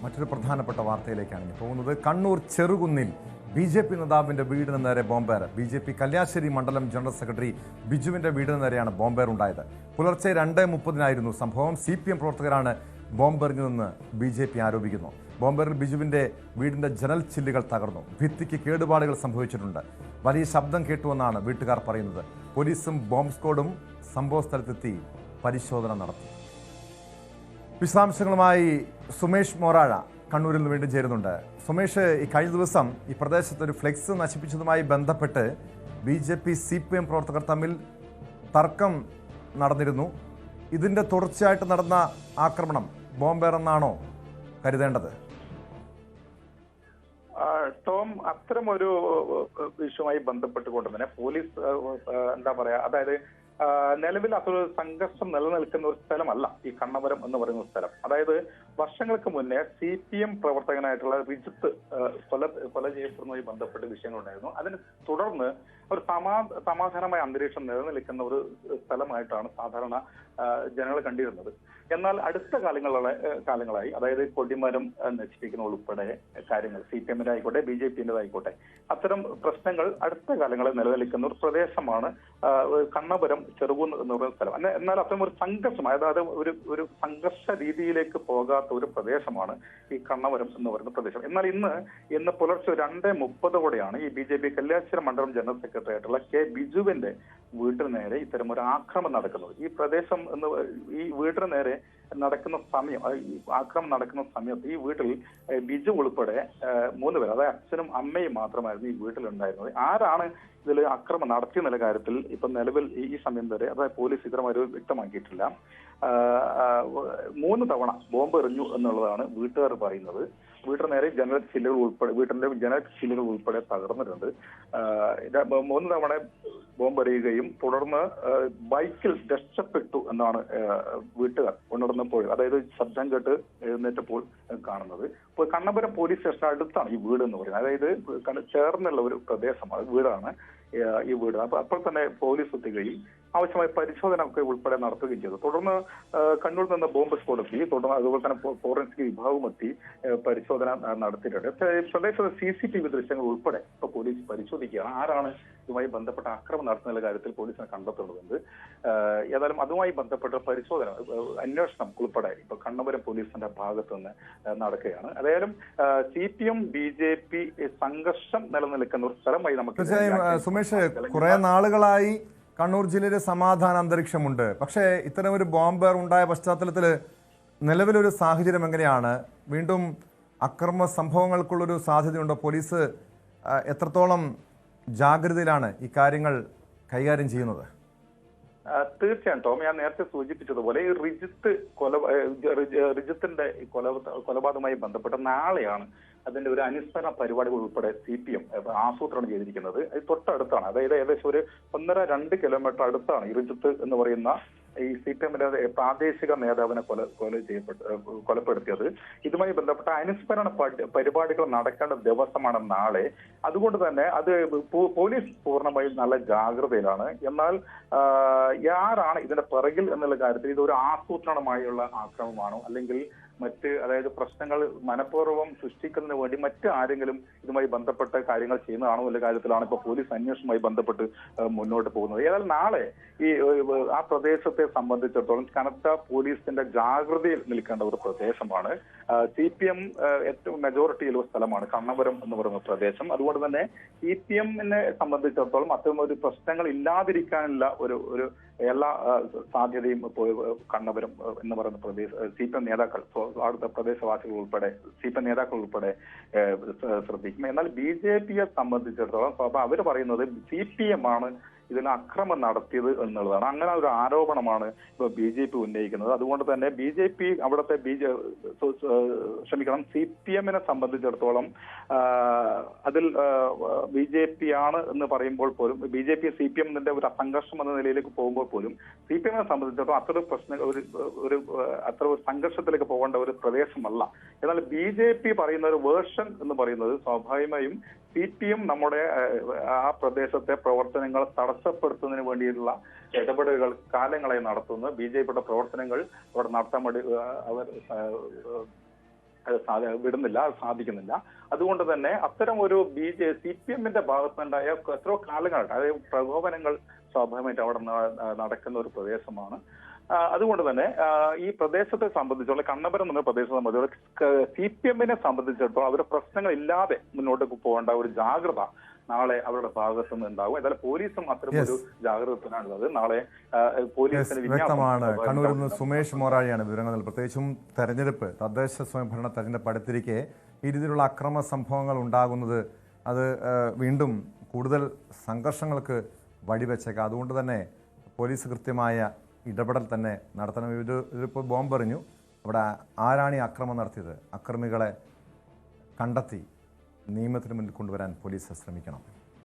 മറ്റൊരു പ്രധാനപ്പെട്ട വാർത്തയിലേക്കാണ് ഇനി പോകുന്നത്. കണ്ണൂർ ചെറുകുന്നിൽ BJP നേതാവിന്റെ വീടിന് നേരെ ബോംബേർ. BJP കല്യാശ്ശേരി മണ്ഡലം ജനറൽ സെക്രട്ടറി ബിജുവിന്റെ വീടിന് നേരെയാണ് ബോംബേർ ഉണ്ടായത്. പുലർച്ചെ 2:30 സംഭവം. CPM പ്രവർത്തകരാണ് ബോംബെറിഞ്ഞതെന്ന് BJP ആരോപിക്കുന്നു. ബോംബേറിൽ ബിജുവിന്റെ വീടിന്റെ ജനൽ ചില്ലുകൾ തകർന്നു. ഭിത്തിക്ക് കേടുപാടുകൾ സംഭവിച്ചിട്ടുണ്ട്. വലിയ ശബ്ദം കേട്ടുവെന്നാണ് വീട്ടുകാർ പറയുന്നത്. പോലീസും ബോംബ് സ്ക്വാഡും സംഭവ സ്ഥലത്തെത്തി പരിശോധന നടത്തി. വിശദാംശങ്ങളുമായി സുമേഷ് മോറാഴ കണ്ണൂരിൽ നിന്ന് വീണ്ടും ചേരുന്നുണ്ട്. സുമേഷ്, ഈ കഴിഞ്ഞ ദിവസം ഈ പ്രദേശത്ത് ഒരു ഫ്ലെക്സ് നശിപ്പിച്ചതുമായി ബന്ധപ്പെട്ട് BJP CPM പ്രവർത്തകർ തമ്മിൽ തർക്കം നടന്നിരുന്നു. ഇതിന്റെ തുടർച്ചയായിട്ട് നടന്ന ആക്രമണം ബോംബേറെന്നാണോ കരുതേണ്ടത്? ടോം, അത്തരമൊരു വിഷയവുമായി ബന്ധപ്പെട്ടുകൊണ്ട് തന്നെ പോലീസ് എന്താ പറയാ, അതായത് നിലവിൽ അതൊരു സംഘർഷം നിലനിൽക്കുന്ന ഒരു സ്ഥലമല്ല ഈ കണ്ണപുരം എന്ന് പറയുന്ന സ്ഥലം. അതായത് വർഷങ്ങൾക്ക് മുന്നേ CPM പ്രവർത്തകനായിട്ടുള്ള റിജിത്ത് കൊല ചെയ്യപ്പെടുന്നതുമായി ബന്ധപ്പെട്ട് വിഷയങ്ങളുണ്ടായിരുന്നു. അതിനെ തുടർന്ന് ഒരു സമാധാനമായ അന്തരീക്ഷം നിലനിൽക്കുന്ന ഒരു സ്ഥലമായിട്ടാണ് സാധാരണ ജനങ്ങൾ കണ്ടിരുന്നത്. എന്നാൽ അടുത്ത കാലങ്ങളായി അതായത് കൊടിമരം നശിപ്പിക്കുന്ന ഉൾപ്പെടെ കാര്യങ്ങൾ CPM-ന്റെ ആയിക്കോട്ടെ BJP-ന്റേതായിക്കോട്ടെ അത്തരം പ്രശ്നങ്ങൾ അടുത്ത കാലങ്ങളിൽ നിലനിൽക്കുന്ന ഒരു പ്രദേശമാണ് കണ്ണപുരം ചെറുകുന്ന് എന്ന് പറയുന്ന സ്ഥലം. എന്നാൽ അത്തരം ഒരു സംഘർഷം, അതായത് ഒരു സംഘർഷ രീതിയിലേക്ക് പോകാത്ത ഒരു പ്രദേശമാണ് ഈ കണ്ണപുരം എന്ന് പറയുന്ന പ്രദേശം. എന്നാൽ ഇന്ന് പുലർച്ചെ 2:30 ഈ BJP കല്യാശ്ശേരി മണ്ഡലം ജനറൽ സെക്രട്ടറി ആയിട്ടുള്ള ബിജുവിന്റെ വീട്ടിന് നേരെ ഇത്തരം ഒരു ആക്രമണം നടക്കുന്നത്. ഈ പ്രദേശം ഈ വീട്ടിന് നേരെ ആക്രമണം നടക്കുന്ന സമയത്ത് ഈ വീട്ടിൽ ബിജു ഉൾപ്പെടെ 3 പേർ, അതായത് അച്ഛനും അമ്മയും മാത്രമായിരുന്നു ഈ വീട്ടിലുണ്ടായിരുന്നത്. ആരാണ് ഇതിൽ ആക്രമണം നടത്തിയെന്നുള്ള കാര്യത്തിൽ ഇപ്പൊ നിലവിൽ ഈ സമയം വരെ അതായത് പോലീസ് ഇത്തരമായി വ്യക്തമാക്കിയിട്ടില്ല. 3 തവണ ബോംബ് എറിഞ്ഞു എന്നുള്ളതാണ് വീട്ടുകാർ പറയുന്നത്. വീട്ടിന് നേരെ വീട്ടിന്റെ ജനൽ ചില്ലുകൾ ഉൾപ്പെടെ തകർന്നിട്ടുണ്ട്. 3 തവണ ബോംബ് എറിയുകയും തുടർന്ന് ബൈക്കിൽ രക്ഷപ്പെട്ടു എന്നാണ് വീട്ടുകാർ ഉണർന്നപ്പോൾ, അതായത് ശബ്ദം കേട്ട് എഴുന്നേറ്റപ്പോൾ കാണുന്നത്. ഇപ്പോൾ കണ്ണപുരം പോലീസ് സ്റ്റേഷൻ അടുത്താണ് ഈ വീട് എന്ന് പറയുന്നത്. അതായത് ചേർന്നുള്ള ഒരു പ്രദേശമാണ്, വീടാണ് ഈ വീട്. അപ്പോൾ തന്നെ പോലീസ് എത്തുകയും ആവശ്യമായ പരിശോധന ഒക്കെ ഉൾപ്പെടെ നടത്തുകയും ചെയ്തു. തുടർന്ന് കണ്ണൂരിൽ നിന്ന് ബോംബ് സ്ക്വാഡ് എത്തി. തുടർന്ന് അതുപോലെ തന്നെ ഫോറൻസിക് വിഭാഗം എത്തി പരിശോധന നടത്തിയിട്ടുണ്ട്. പ്രദേശത്ത് CCTV ദൃശ്യങ്ങൾ ഉൾപ്പെടെ ഇപ്പൊ പോലീസ് പരിശോധിക്കുകയാണ്. ആരാണ് ഇതുമായി ബന്ധപ്പെട്ട ആക്രമണം നടത്തുന്ന കാര്യത്തിൽ പോലീസിനെ കണ്ടെത്തേണ്ടതുണ്ട്. ഏതായാലും അതുമായി ബന്ധപ്പെട്ട പരിശോധന അന്വേഷണം ഉൾപ്പെടെ ഇപ്പൊ കണ്ണപുരം പോലീസിന്റെ ഭാഗത്തു നിന്ന് നടക്കുകയാണ്. ഏതായാലും CPM BJP സംഘർഷം നിലനിൽക്കുന്ന ഒരു സ്ഥലമായി നമുക്ക് സുമേഷ്, കുറെ നാളുകളായി കണ്ണൂർ ജില്ലയിൽ സമാധാന അന്തരീക്ഷമുണ്ട്. പക്ഷേ ഇത്തരം ഒരു ബോംബർ ഉണ്ടായ പശ്ചാത്തലത്തിൽ നിലവിലൊരു സാഹചര്യം എങ്ങനെയാണ്? വീണ്ടും അക്രമ സംഭവങ്ങൾക്കുള്ളൊരു സാധ്യതയുണ്ടോ? പോലീസ് എത്രത്തോളം ജാഗ്രതയിലാണ് ഈ കാര്യങ്ങൾ കൈകാര്യം ചെയ്യുന്നത്? തീർച്ചയായും ടോം, ഞാൻ നേരത്തെ സൂചിപ്പിച്ചതുപോലെ ഈ റിജിത്തിന്റെ കൊലപാതകവുമായി ബന്ധപ്പെട്ട് നാളെയാണ് അതിന്റെ ഒരു അനുസ്മരണ പരിപാടികൾ ഉൾപ്പെടെ CPM ആസൂത്രണം ചെയ്തിരിക്കുന്നത്. അത് തൊട്ടടുത്താണ്, അതായത് ഏകദേശം ഒരു 1.5-2 കിലോമീറ്റർ അടുത്താണ് ഈ റിജിത്ത് എന്ന് പറയുന്ന ഈ CPM-ന്റെ പ്രാദേശിക നേതാവിനെ കൊലപ്പെടുത്തിയത്. ഇതുമായി ബന്ധപ്പെട്ട അനുസ്മരണ പരിപാടികൾ നടക്കേണ്ട ദിവസമാണ് നാളെ. അതുകൊണ്ട് തന്നെ അത് പോലീസ് പൂർണ്ണമായും നല്ല ജാഗ്രതയിലാണ്. എന്നാൽ ആരാണ് ഇതിന്റെ പിറകിൽ എന്നുള്ള കാര്യത്തിൽ ഇതൊരു ആസൂത്രണമായുള്ള ആക്രമണമാണോ അല്ലെങ്കിൽ അതായത് പ്രശ്നങ്ങൾ മനഃപൂർവ്വം സൃഷ്ടിക്കുന്നതിന് വേണ്ടി ആരെങ്കിലും ഇതുമായി ബന്ധപ്പെട്ട കാര്യങ്ങൾ ചെയ്യുന്നതാണോ എന്നുള്ള കാര്യത്തിലാണ് ഇപ്പൊ പോലീസ് അന്വേഷണവുമായി ബന്ധപ്പെട്ട് മുന്നോട്ട് പോകുന്നത്. ഏതായാലും നാളെ ആ പ്രദേശത്തെ സംബന്ധിച്ചിടത്തോളം കനത്ത പോലീസിന്റെ ജാഗ്രതയിൽ നിൽക്കേണ്ട ഒരു പ്രദേശമാണ്. CPM ഏറ്റവും മെജോറിറ്റിയുള്ള സ്ഥലമാണ് കണ്ണപുരം എന്ന് പറയുന്ന പ്രദേശം. അതുകൊണ്ട് തന്നെ CPM-നെ സംബന്ധിച്ചിടത്തോളം അത്തരം ഒരു പ്രശ്നങ്ങൾ ഇല്ലാതിരിക്കാനുള്ള ഒരു എല്ലാ സാധ്യതയും കണ്ണപുരം എന്ന് പറയുന്ന CPM നേതാക്കൾ, അവിടുത്തെ പ്രദേശവാസികൾ ഉൾപ്പെടെ CPM നേതാക്കൾ ഉൾപ്പെടെ ശ്രദ്ധിക്കും. എന്നാൽ BJP-യെ സംബന്ധിച്ചിടത്തോളം അവർ പറയുന്നത് CPM ആണ് ഇതിന് അക്രമം നടത്തിയത് എന്നുള്ളതാണ്. അങ്ങനെ ഒരു ആരോപണമാണ് ഇപ്പൊ BJP ഉന്നയിക്കുന്നത്. അതുകൊണ്ട് തന്നെ അവിടുത്തെ CPM-നെ സംബന്ധിച്ചിടത്തോളം അതിൽ BJP ആണ് എന്ന് പറയുമ്പോൾ പോലും, BJP CPM-ന്റെ ഒരു സംഘർഷം എന്ന നിലയിലേക്ക് പോകുമ്പോൾ പോലും CPM-നെ സംബന്ധിച്ചിടത്തോളം അത്ര ഒരു സംഘർഷത്തിലേക്ക് പോകേണ്ട ഒരു പ്രദേശമല്ല. എന്നാൽ BJP പറയുന്ന ഒരു വേർഷൻ എന്ന് പറയുന്നത് സ്വാഭാവികമായും CPM നമ്മുടെ ആ പ്രദേശത്തെ പ്രവർത്തനങ്ങൾ തടസ്സപ്പെടുത്തുന്നതിന് വേണ്ടിയിട്ടുള്ള ഇടപെടലുകൾ കാലങ്ങളായി നടത്തുന്നു. BJP-യുടെ പ്രവർത്തനങ്ങൾ അവിടെ നടത്താൻ വേണ്ടി അവർ വിടുന്നില്ല, അത് സാധിക്കുന്നില്ല. അതുകൊണ്ട് തന്നെ അത്തരം ഒരു CPM-ന്റെ ഭാഗത്തുണ്ടായ എത്രയോ കാലങ്ങളായിട്ട് അതായത് പ്രകോപനങ്ങൾ സ്വാഭാവികമായിട്ട് അവിടെ നടക്കുന്ന ഒരു പ്രദേശമാണ്. അതുകൊണ്ട് തന്നെ ഈ പ്രദേശത്തെ സംബന്ധിച്ചുള്ള കണ്ണപുരം എന്ന പ്രദേശത്തെ സംബന്ധിച്ചുള്ള CPM-നെ സംബന്ധിച്ചിടത്തോളം അവരുടെ പ്രശ്നങ്ങൾ ഇല്ലാതെ മുന്നോട്ട് പോകേണ്ട ഒരു ജാഗ്രത നാളെ അവരുടെ ഭാഗത്തു നിന്ന് ഉണ്ടാകും. ഏതായാലും പോലീസും അത്തരമൊരു ജാഗ്രതത്തിലാണുള്ളത്. നാളെ പോലീസിന് വ്യക്തമാണ്. കണ്ണൂരിൽ നിന്ന് സുമേഷ് മോറാഴിയാണ് വിവരങ്ങൾ. പ്രത്യേകിച്ചും തെരഞ്ഞെടുപ്പ്, തദ്ദേശ സ്വയംഭരണ തെരഞ്ഞെടുപ്പ് അടുത്തിരിക്കെ ഈ രീതിയിലുള്ള അക്രമ സംഭവങ്ങൾ ഉണ്ടാകുന്നത് അത് വീണ്ടും കൂടുതൽ സംഘർഷങ്ങൾക്ക് വഴിവെച്ചേക്കാം. അതുകൊണ്ട് തന്നെ പോലീസ് കൃത്യമായ ഇടപെടൽ തന്നെ നടത്തണം. ഇതിപ്പോൾ ബോംബെറിഞ്ഞു, അവിടെ ആരാണ് ഈ അക്രമം നടത്തിയത്? അക്രമികളെ കണ്ടെത്തി നിയമത്തിന് മുന്നിൽ കൊണ്ടുവരാൻ പോലീസ് ശ്രമിക്കണം.